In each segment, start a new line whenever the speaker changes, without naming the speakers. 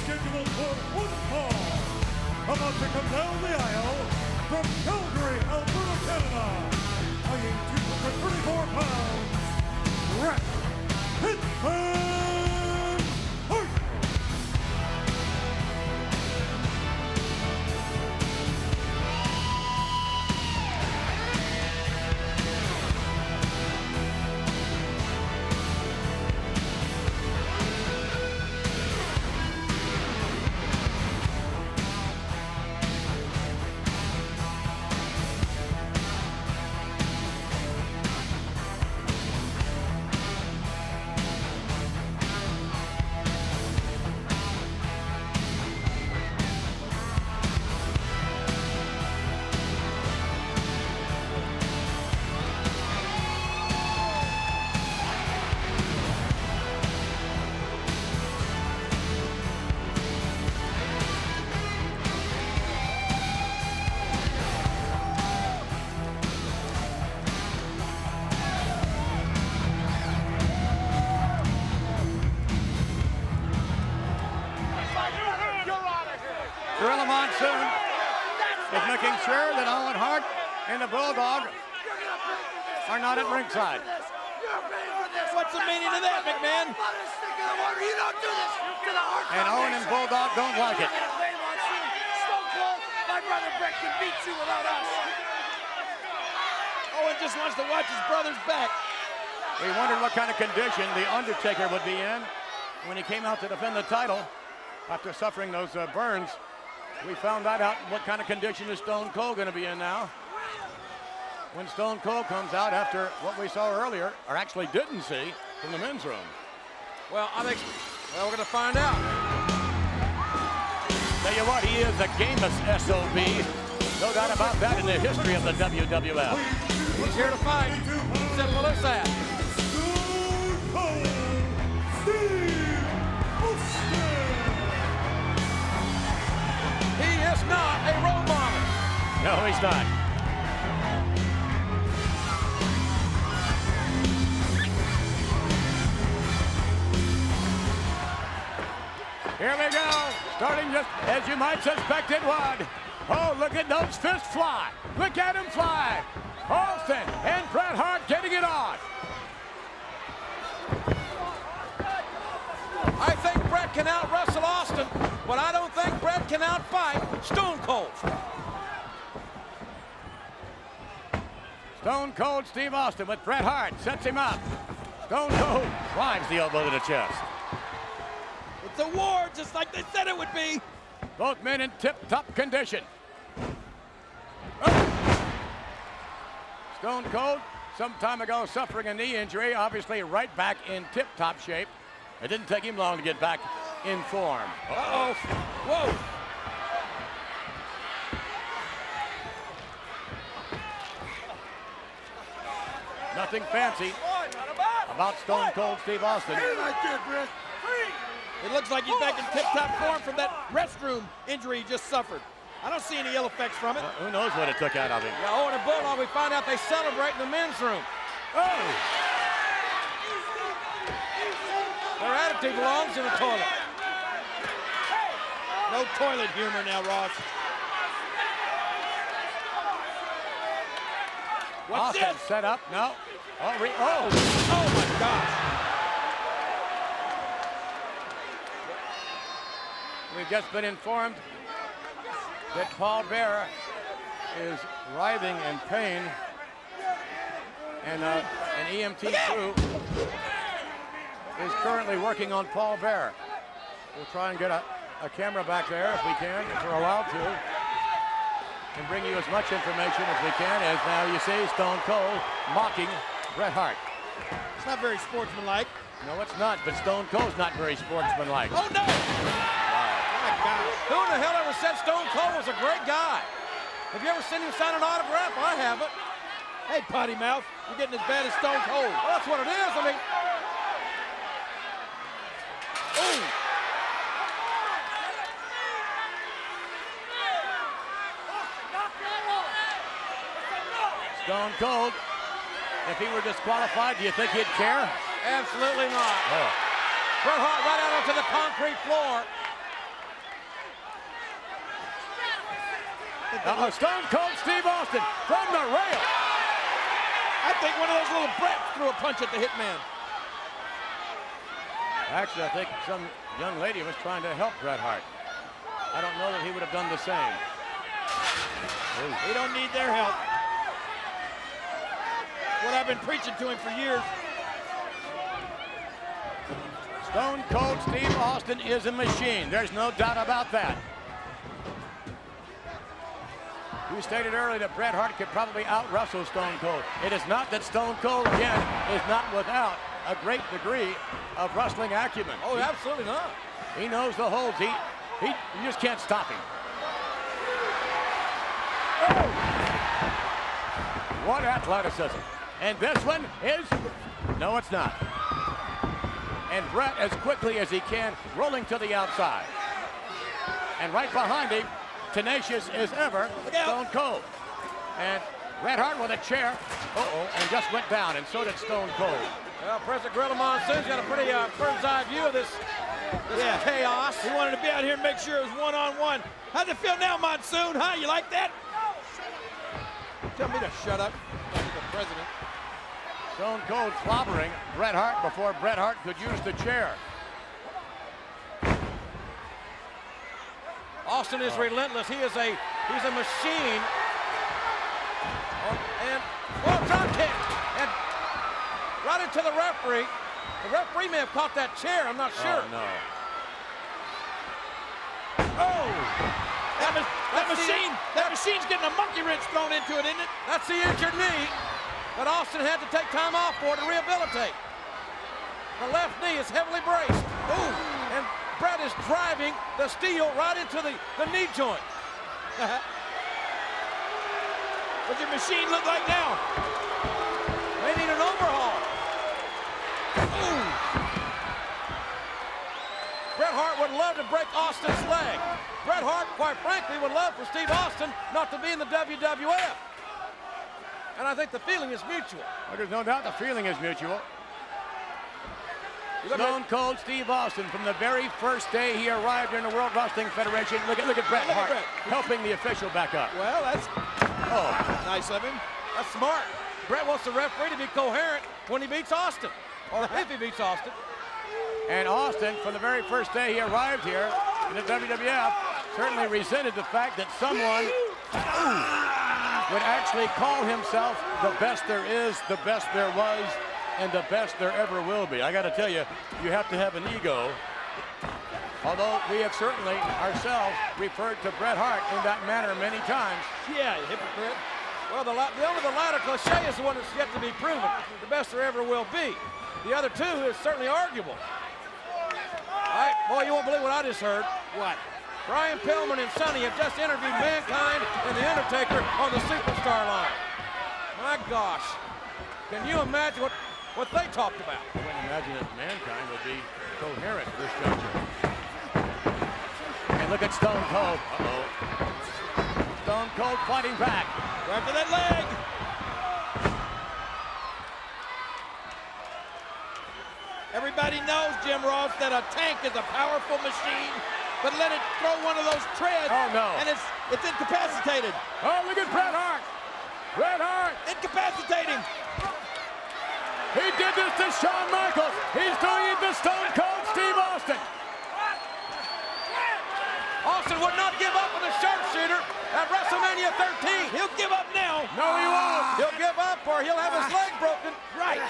scheduled for one fall. About to come down the aisle from Calgary, Alberta, Canada, weighing 234 pounds, Bret Hitman Hart.
Gorilla Monsoon is making sure that Owen Hart and the Bulldog are not at ringside.
What's the meaning of that, McMahon?
And Owen and Bulldog don't like it.
Stone Cold, my brother Bret can beat you without us. Owen just wants to watch his brother's back.
We wondered what kind of condition The Undertaker would be in when he came out to defend the title after suffering those burns. We found that out what kind of condition is Stone Cold going to be in now. When Stone Cold comes out after what we saw earlier, or actually didn't see, from the men's room.
Well, we're going to find out.
Tell you what, he is a gamest SOB. No doubt about that in the history of the WWF.
He's here to fight. Simple as that.
Stone Cold Steve Austin.
He is not a role model.
No, he's not. Here we go. Starting just as you might suspect it would. Oh, look at those fists fly. Look at him fly. Austin and Bret Hart getting it on.
I think Bret can out-wrestle Austin, but I don't think Bret can out-fight Stone Cold.
Stone Cold Steve Austin with Bret Hart sets him up. Stone Cold drives the elbow to the chest.
It's a war, just like they said it would be.
Both men in tip-top condition. Oh. Stone Cold, some time ago, suffering a knee injury, obviously right back in tip-top shape. It didn't take him long to get back in form.
Uh-oh. Whoa.
Nothing fancy about Stone Cold Steve Austin.
It looks like he's back in tip-top form from that restroom injury he just suffered. I don't see any ill effects from it.
Who knows what it took out of him?
Yeah, Owen and Bulldog, we find out they celebrate in the men's room.
Oh!
Their attitude belongs in the toilet. No toilet humor now, Ross. What's
Austin
this?
set up. No. Oh,
Oh my gosh.
We've just been informed that Paul Bearer is writhing in pain, and an EMT crew is currently working on Paul Bearer. We'll try and get a camera back there if we can, if we're allowed to, and bring you as much information as we can, as now you see Stone Cold mocking Bret Hart.
It's not very sportsmanlike.
No, it's not, but Stone Cold's not very sportsmanlike.
Oh no! My God. Who in the hell ever said Stone Cold was a great guy? Have you ever seen him sign an autograph? I haven't. Hey, potty mouth, you're getting as bad as Stone Cold. Well, that's what it is. I mean, ooh.
Stone Cold, if he were disqualified, do you think he'd care?
Absolutely not.
Oh.
Bret Hart right out onto the concrete floor.
Stone Cold Steve Austin from the rail.
I think one of those little brats threw a punch at the Hitman.
Actually, I think some young lady was trying to help Bret Hart. I don't know that he would have done the same.
He don't need their help. What I've been preaching to him for years.
Stone Cold Steve Austin is a machine. There's no doubt about that. You stated earlier that Bret Hart could probably out-wrestle Stone Cold. It is not that Stone Cold, again, is not without a great degree of wrestling acumen.
Oh, absolutely not.
He knows the holds. You just can't stop him. Oh! What athleticism. And this one is, no, it's not. And Bret, as quickly as he can, rolling to the outside. And right behind him, tenacious as ever, Stone Cold. And Bret Hart with a chair, and just went down, and so did Stone Cold.
Well, President Gorilla Monsoon's got a pretty bird's eye view of this chaos. He wanted to be out here and make sure it was one-on-one. How's it feel now, Monsoon? Huh? You like that? Tell me to shut up, Mr. President.
Stone Cold clobbering Bret Hart before Bret Hart could use the chair.
Austin is relentless. He's a machine. Drop kick. And right into the referee. The referee may have caught that chair. I'm not sure.
Oh, no.
Oh! That machine's getting a monkey wrench thrown into it, isn't it? That's the injured knee that Austin had to take time off for to rehabilitate. The left knee is heavily braced. Ooh! And Bret is driving the steel right into the knee joint. What's your machine look like now? They need an overhaul. Ooh. Bret Hart would love to break Austin's leg. Bret Hart, quite frankly, would love for Steve Austin not to be in the WWF. And I think the feeling is mutual.
Well, there's no doubt the feeling is mutual. Stone Cold Steve Austin, from the very first day he arrived in the World Wrestling Federation. Look at Bret Hart helping the official back up.
Well, that's nice of him. That's smart. Bret wants the referee to be coherent when he beats Austin, or if he beats Austin.
And Austin, from the very first day he arrived here in the WWF, certainly resented the fact that someone would actually call himself the best there is, the best there was, and the best there ever will be. I got to tell you, you have to have an ego. Although we have certainly ourselves referred to Bret Hart in that manner many times.
Yeah, you hypocrite. Well, the latter cliche is the one that's yet to be proven. The best there ever will be. The other two is certainly arguable. All right, boy, you won't believe what I just heard. What? Brian Pillman and Sonny have just interviewed Mankind and The Undertaker on the Superstar line. My gosh. Can you imagine what they talked about?
I wouldn't imagine that Mankind would be coherent at this juncture. And look at Stone Cold. Stone Cold fighting back.
Right to that leg. Everybody knows, Jim Ross, that a tank is a powerful machine, but let it throw one of those treads, and it's incapacitated.
Oh, look at Bret Hart. Bret Hart.
Incapacitating.
He did this to Shawn Michaels. He's doing it to Stone Cold Steve Austin.
Austin would not give up on the sharpshooter at WrestleMania 13. He'll give up now.
No, he won't.
He'll give up or he'll have his leg broken. Right.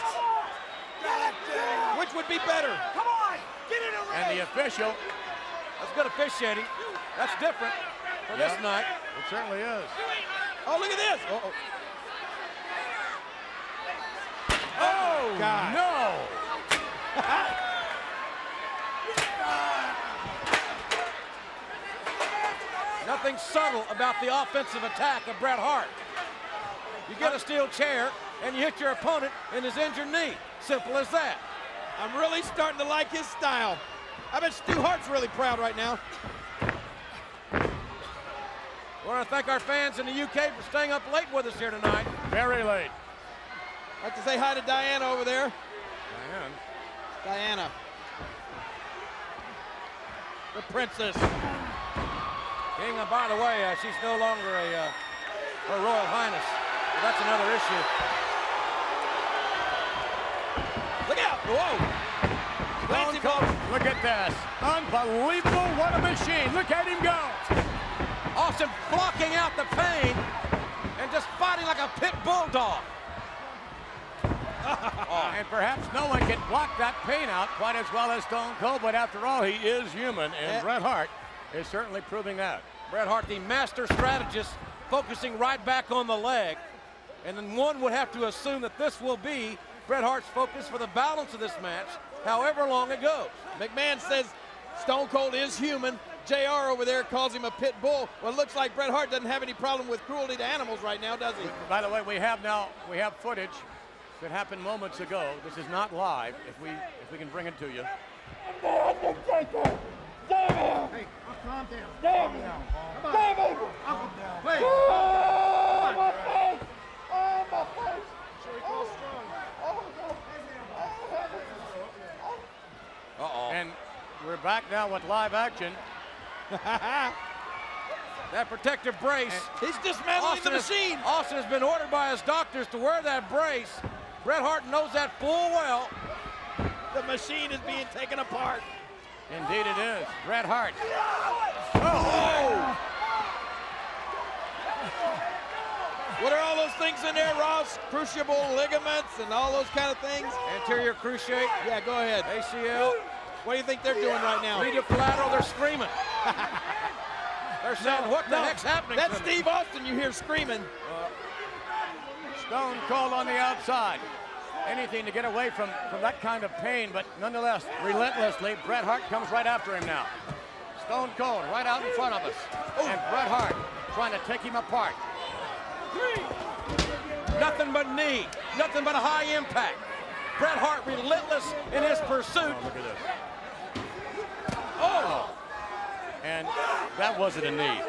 Which would be better? Come on, get in the ring.
And the official.
That's good officiating. That's different for this night.
It certainly is.
Oh, look at this.
Oh,
God.
No.
Nothing subtle about the offensive attack of Bret Hart. You get a steel chair and you hit your opponent in his injured knee. Simple as that. I'm really starting to like his style. I bet Stu Hart's really proud right now. We want to thank our fans in the UK for staying up late with us here tonight.
Very late.
I'd like to say hi to Diana over there. Diana. The princess. King, by the way, she's no longer her Royal Highness. But that's another issue. Look out! Whoa!
Stone Cold, look at this. Unbelievable, what a machine. Look at him go.
Austin blocking out the pain and just fighting like a pit bulldog.
And perhaps no one can block that pain out quite as well as Stone Cold, but after all, he is human, and Bret Hart is certainly proving that.
Bret Hart, the master strategist, focusing right back on the leg. And then one would have to assume that this will be Bret Hart's focus for the balance of this match, however long it goes.
McMahon says Stone Cold is human. JR over there calls him a pit bull. Well, it looks like Bret Hart doesn't have any problem with cruelty to animals right now, does he?
By the way, we have footage that happened moments ago. This is not live, if we can bring it to you.
Hey, calm down. Calm down. Calm down. Wait. My face. Oh, my face.
Uh-oh.
And we're back now with live action.
That protective brace.
He's dismantling the machine.
Austin has been ordered by his doctors to wear that brace. Bret Hart knows that full well.
The machine is being taken apart.
Indeed it is. Bret Hart.
Oh! What are all those things in there, Ross? Crucible ligaments and all those kind of things?
Anterior cruciate.
Yeah, go ahead.
ACL.
What do you think they're doing right now?
Medial collateral, they're screaming. They're saying, what the heck's happening
That's
to me?
Steve Austin you hear screaming.
Stone Cold on the outside. Anything to get away from that kind of pain, but nonetheless, relentlessly, Bret Hart comes right after him now. Stone Cold right out in front of us. And Bret Hart trying to take him apart.
Nothing but knee, nothing but a high impact. Bret Hart relentless in his pursuit.
Oh, look at this.
Oh!
And that wasn't a knee.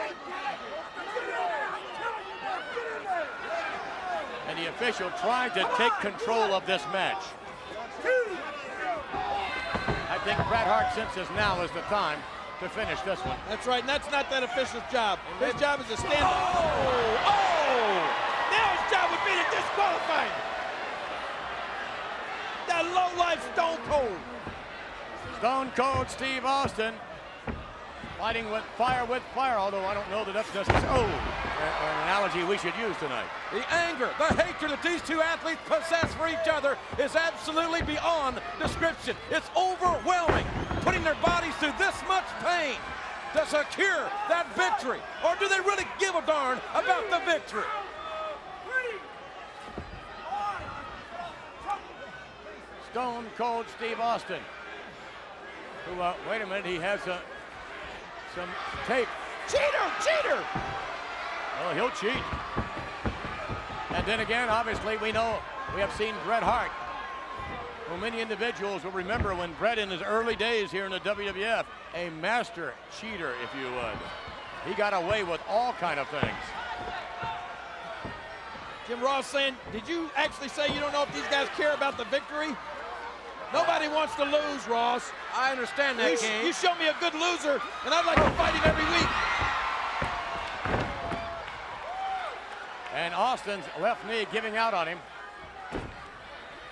And the official trying to take control of this match. I think Bret Hart senses now is the time to finish this one.
That's right, and that's not that official's job. His job is to stand up.
Oh!
Now his job would be to disqualify him. That low-life Stone Cold.
Stone Cold Steve Austin fighting with fire, although I don't know that that's just an analogy we should use tonight.
The anger, the hatred that these two athletes possess for each other is absolutely beyond description. It's overwhelming, putting their bodies through this much pain to secure that victory. Or do they really give a darn about the victory?
Stone Cold Steve Austin, who, wait a minute, he has some tape.
Cheater!
Oh, he'll cheat. And then again, obviously, we have seen Bret Hart, who many individuals will remember when Bret in his early days here in the WWF, a master cheater, if you would. He got away with all kind of things.
Jim Ross saying, did you actually say you don't know if these guys care about the victory? Nobody wants to lose, Ross.
I understand that, King.
You show me a good loser, and I'd like to fight him every week.
And Austin's left knee giving out on him.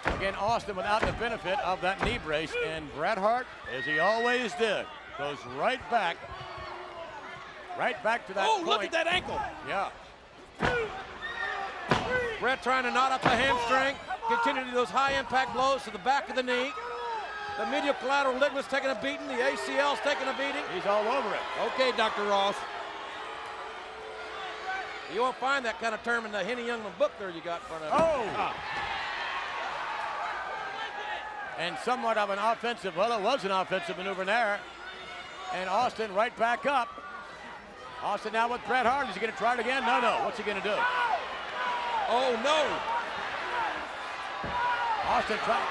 Again, Austin without the benefit of that knee brace, and Bret Hart, as he always did, goes right back to that point.
Oh, look at that ankle.
Yeah.
Bret trying to knot up the hamstring, continue to do those high impact blows to the back of the knee. The medial collateral ligament's taking a beating, the ACL's taking a beating.
He's all over it.
Okay, Dr. Ross.
You won't find that kind of term in the Henny Youngman book there you got in front of you.
Oh! And somewhat of an offensive, well, it was an offensive maneuver there. And Austin right back up. Austin now with Bret Hart. Is he going to try it again? No. What's he going to do?
Oh, no.
Austin trying.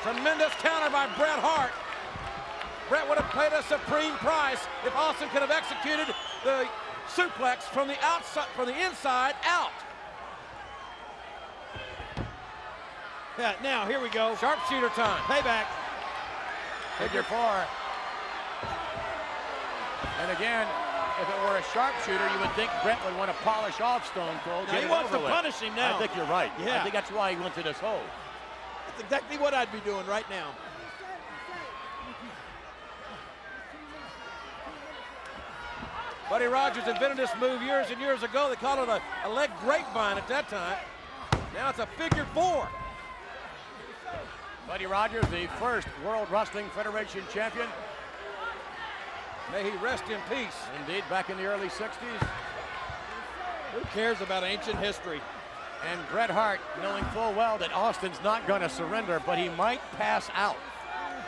Tremendous counter by Bret Hart. Bret would have paid a supreme price if Austin could have executed the suplex from the outside, from the inside out.
Yeah, now, here we go.
Sharpshooter time.
Payback.
Figure four. And again, if it were a sharpshooter, you would think Bret would want to polish off Stone Cold.
Now he wants to punish him now.
I think you're right.
Yeah.
I think that's why he went to this hole.
That's exactly what I'd be doing right now.
Buddy Rogers invented this move years and years ago. They called it a leg grapevine at that time. Now it's a figure 4.
Buddy Rogers, the first World Wrestling Federation champion.
May he rest in peace.
Indeed, back in the early 60s.
Who cares about ancient history?
And Bret Hart, knowing full well that Austin's not going to surrender, but he might pass out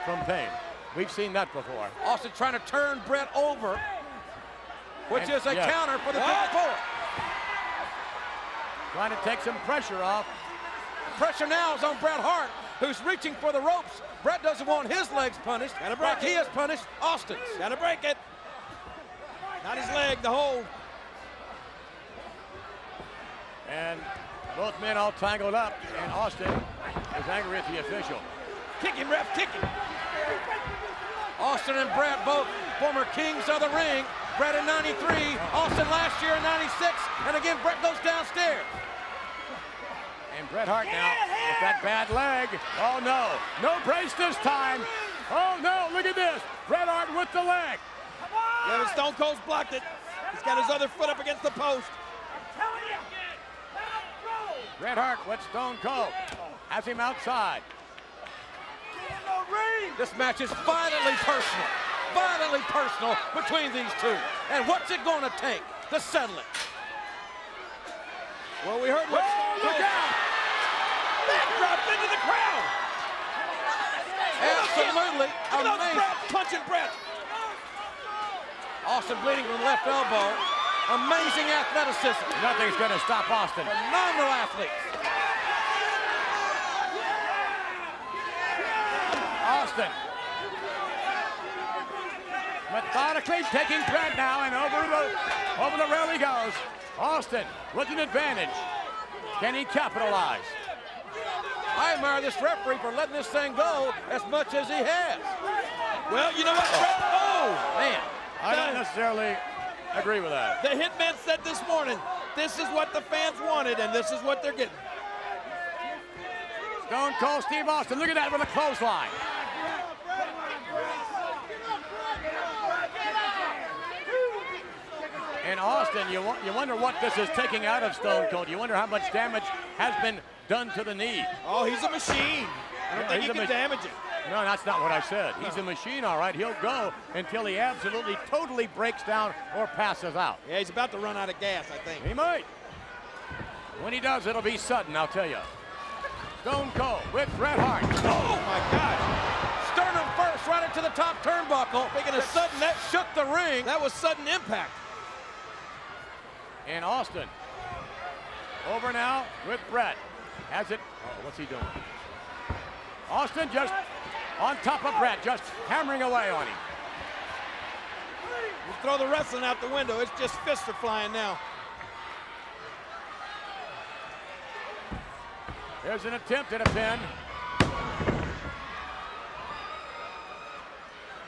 from pain. We've seen that before.
Austin trying to turn Bret over, which
And-
is a
yeah.
counter for the figure 4.
Trying to take some pressure off.
Pressure now is on Bret Hart, who's reaching for the ropes. Bret doesn't want his legs punished.
Gotta break
like he
it.
has punished Austin's.
Gotta break it. Not his leg, the hold.
And both men all tangled up, and Austin is angry at the official.
Kick him, ref, kick him.
Austin and Bret, both former kings of the ring. Bret in 93, Austin last year in 96, and again Bret goes downstairs.
And Bret Hart now with that bad leg. Oh no, no brace this time. Oh no, look at this. Bret Hart with the leg.
Yeah, but Stone Cold's blocked it. He's got his other foot up against the post.
Bret Hart with Stone Cold. Has him outside.
This match is violently personal between these two. And what's it going to take to settle it?
Well, we heard what.
Look out!
That dropped into the crowd.
Absolutely
Look at those
amazing.
Bret punching Bret.
Austin bleeding from the left elbow. Amazing athleticism.
Nothing's going to stop Austin.
Phenomenal athlete.
Austin methodically taking Bret now, and over the rail he goes. Austin with an advantage. Can he capitalize?
I admire this referee for letting this thing go as much as he has.
Well, you know what, Bret? Oh,
Man,
I don't necessarily agree with that.
the Hitman said this morning, this is what the fans wanted, and this is what they're getting.
Stone Cold Steve Austin, look at that with a clothesline. And Austin, you wonder what this is taking out of Stone Cold. You wonder how much damage has been done to the knee.
Oh, he's a machine. I don't
Yeah,
think
he's
he
a
can damage it.
No, that's not what I said. He's a machine, all right. He'll go until he absolutely, totally breaks down or passes out.
Yeah, he's about to run out of gas, I think.
He might. When he does, it'll be sudden, I'll tell you. Stone Cold with Bret Hart.
Oh, my gosh.
sternum first right into the top turnbuckle.
Making a sudden, that
Shook the ring.
That was sudden impact.
And Austin over now with Bret. Has it. Oh, what's he doing? Austin just on top of Bret, just hammering away on him.
You throw the wrestling out the window. It's just fists are flying now.
There's an attempt at a pin.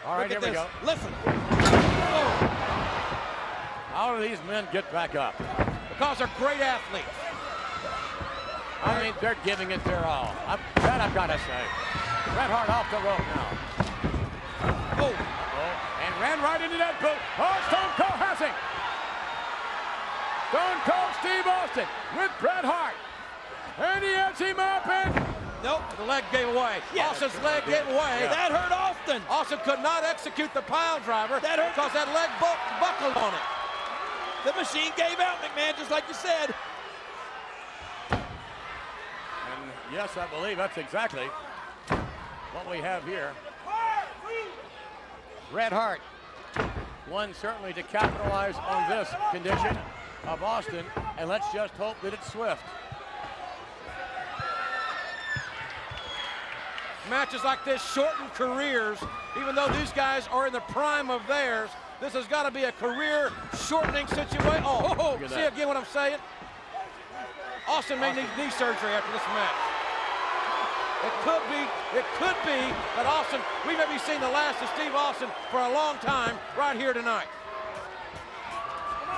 All right,
Look
here
at
we
this.
go.
Listen. Oh.
How do these men get back up?
Because they're great athletes.
I mean, they're giving it their all. That I've got to say. Bret Hart off the rope now.
Oh.
And ran right into that boot. Oh, Stone Cold has him. Stone Cold Steve Austin with Bret Hart. And he has him up and
Nope, the leg gave away.
Yeah.
Austin's leg gave away.
Yeah.
That hurt Austin.
Austin could not execute the pile driver
That hurt.
because that leg buckled on it.
The machine gave out, McMahon, just like you said.
And yes, I believe that's exactly what we have here. Bret Hart, one certainly to capitalize on this condition of Austin, and let's just hope that it's swift.
Matches like this shorten careers, even though these guys are in the prime of theirs. This has got to be a career-shortening situation. Oh,
Look at
see
that.
again what I'm saying? Austin may need knee surgery after this match. It could be that Austin, we may be seeing the last of Steve Austin for a long time right here tonight.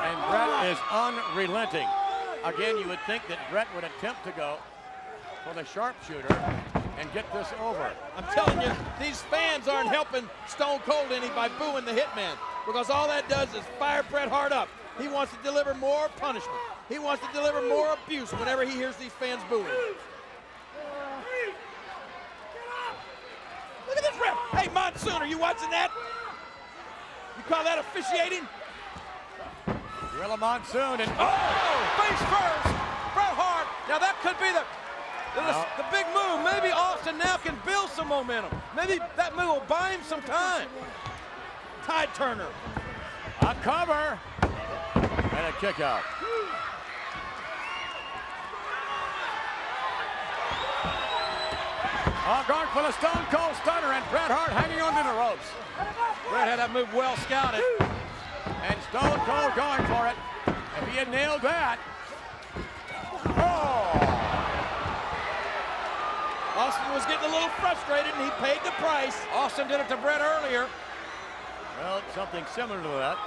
And Bret is unrelenting. Again, you would think that Bret would attempt to go for the sharpshooter and get this over.
I'm telling you, these fans aren't helping Stone Cold any by booing the Hitman, because all that does is fire Bret Hart up. He wants to deliver more punishment. He wants to deliver more abuse whenever he hears these fans booing. Look at this ref. Hey, Monsoon, are you watching that? You call that officiating?
Gorilla Monsoon and
Face first, Bret Hart. Now that could be the big move. Maybe Austin now can build some momentum. Maybe that move will buy him some time.
Tide turner.
a cover and a kick out. Going for the Stone Cold Stunner, and Bret Hart hanging onto the ropes.
Bret had that move well scouted.
And Stone Cold going for it. If he had nailed that. Oh!
Austin was getting a little frustrated, and he paid the price.
Austin did it to Bret earlier.
Well, something similar to that.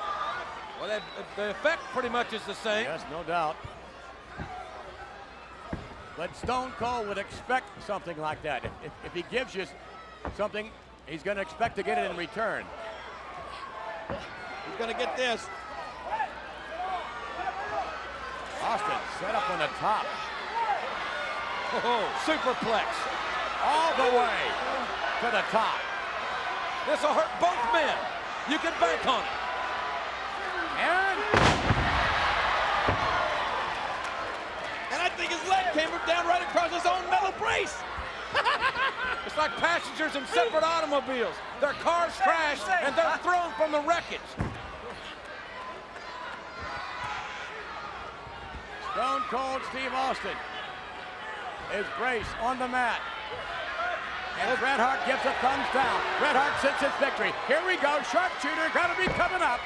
Well, the effect pretty much is the same.
Yes, no doubt. But Stone Cold would expect something like that. If he gives you something, he's going to expect to get it in return.
He's going to get this.
Austin set up on the top.
Oh, superplex.
All the way to the top.
This will hurt both men. You can bank on it.
And I think his leg came down right across his own metal brace.
It's like passengers in separate automobiles. Their cars crashed and they're thrown from the wreckage.
Stone Cold Steve Austin is brace on the mat. And Bret Hart gives a thumbs down. Bret Hart sits his victory. Here we go, sharpshooter, gotta be coming up.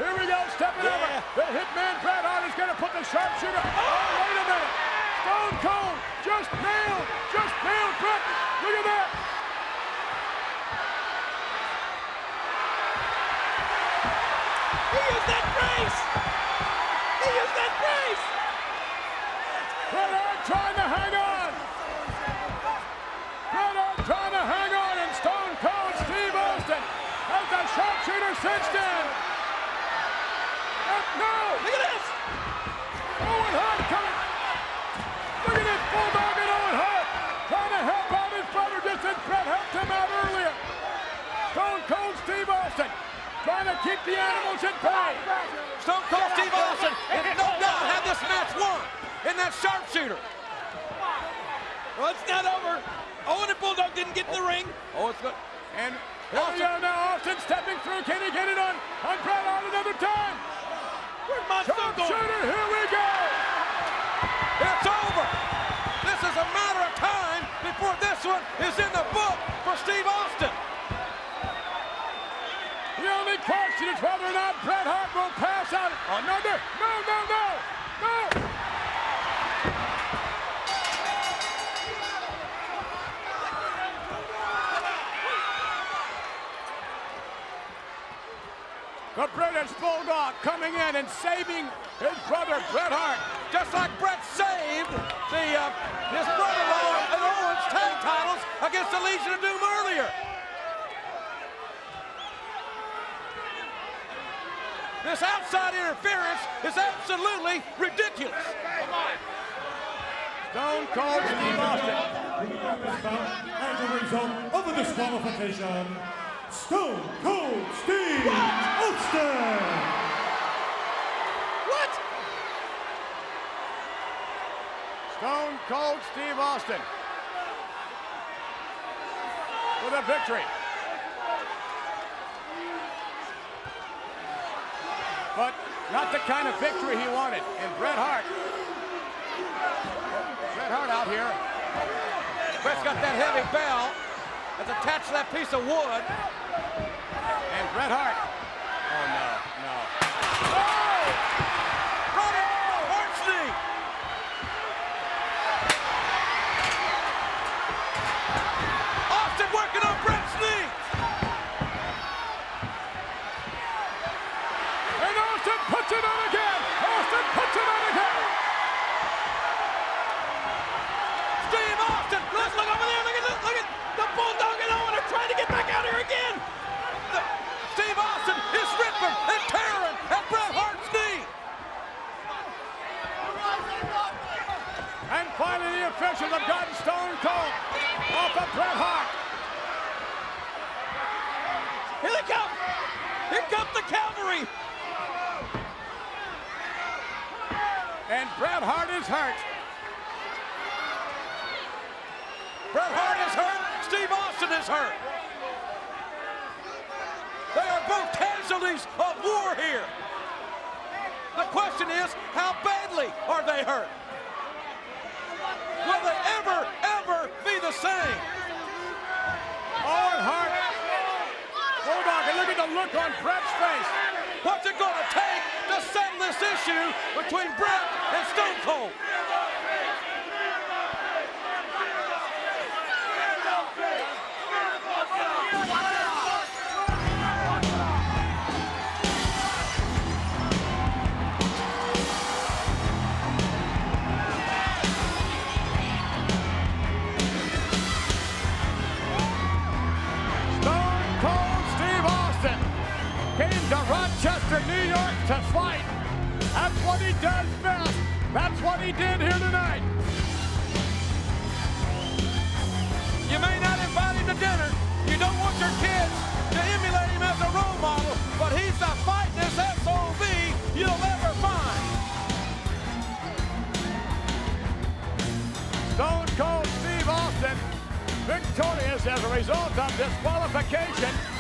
Here we go, stepping over. The Hitman Bret Hart is gonna put the sharpshooter. Oh, wait a minute. Stone Cold just nailed Bret. Look at that.
He used that brace. He used that brace.
Bret Hart trying to hang on. Bret Hart trying to hang on, and Stone Cold Steve Austin has the sharpshooter cinched in. No!
Look at this.
Owen Hart coming. Look at this bulldog and Owen Hart trying to help out his brother just as Bret helped him out earlier. Stone Cold Steve Austin trying to keep the animals at bay.
Stone Cold Steve Austin, and no doubt, had this match won in that sharpshooter.
Well, it's not over. Owen and Bulldog didn't get in the ring.
Oh, it's good.
And now Austin stepping through. Can he get it on Bret Hart another time?
Where's Monsoon going?
Sharpshooter, here we go.
It's over. This is a matter of time before this one is in the book for Steve Austin.
The only question is whether or not Bret Hart will pass out another. No. The British Bulldog coming in and saving his brother Bret Hart.
Just like Bret saved his brother-in-law and Owens tag titles against the Legion of Doom earlier. This outside interference is absolutely ridiculous.
Stone Cold Steve Austin.
As a result of a disqualification, Stone Cold Steve Austin.
What?
Stone Cold Steve Austin with a victory. But not the kind of victory he wanted. And Bret Hart out here.
Bret's got that heavy bell that's attached to that piece of wood.
And Bret Hart. Oh, no.
Oh! Running Hart's knee. Austin working on Bret's knee.
And Austin officials have gotten Stone Cold off of Bret Hart.
Here they come! Here comes the cavalry!
And Bret Hart is hurt.
Bret Hart is hurt. Steve Austin is hurt. They are both casualties of war here. The question is, how badly are they hurt? Will they ever be the same?
Owen Hart. Hold on, and look at the look on Bret's face.
What's it going to take to settle this issue between Bret and Stone Cold?
Rochester, New York to fight. That's what he does best. That's what he did here tonight.
You may not invite him to dinner. You don't want your kids to emulate him as a role model, but he's the fightingest SOB you'll ever find.
Stone Cold Steve Austin victorious as a result of disqualification